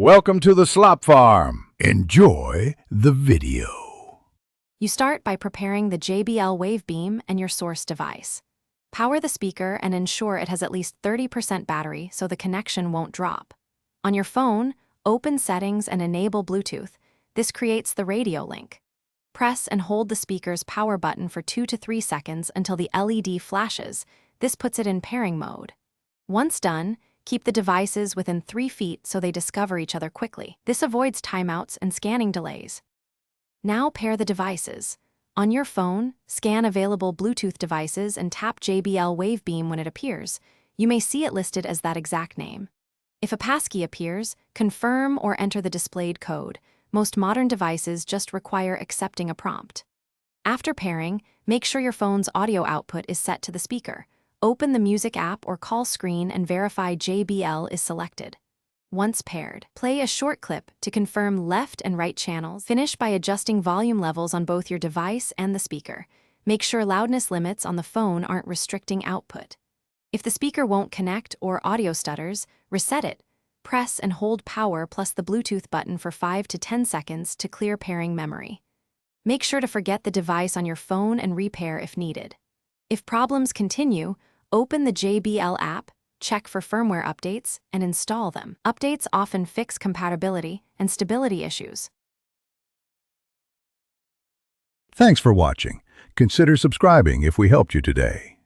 Welcome to the Slop Farm. Enjoy the video. You start by preparing the JBL Wave Beam and your source device. Power the speaker and ensure it has at least 30% battery so the connection won't drop. On your phone, open Settings and enable Bluetooth. This creates the radio link. Press and hold the speaker's power button for 2 to 3 seconds until the LED flashes. This puts it in pairing mode. Once done, keep the devices within 3 feet so they discover each other quickly. This avoids timeouts and scanning delays. Now pair the devices. On your phone, scan available Bluetooth devices and tap JBL Wave Beam when it appears. You may see it listed as that exact name. If a passkey appears, confirm or enter the displayed code. Most modern devices just require accepting a prompt. After pairing, make sure your phone's audio output is set to the speaker. Open the music app or call screen and verify JBL is selected. Once paired, play a short clip to confirm left and right channels. Finish by adjusting volume levels on both your device and the speaker. Make sure loudness limits on the phone aren't restricting output. If the speaker won't connect or audio stutters, reset it. Press and hold power plus the Bluetooth button for 5 to 10 seconds to clear pairing memory. Make sure to forget the device on your phone and repair if needed. If problems continue, open the JBL app, check for firmware updates, and install them. Updates often fix compatibility and stability issues. Thanks for watching. Consider subscribing if we helped you today.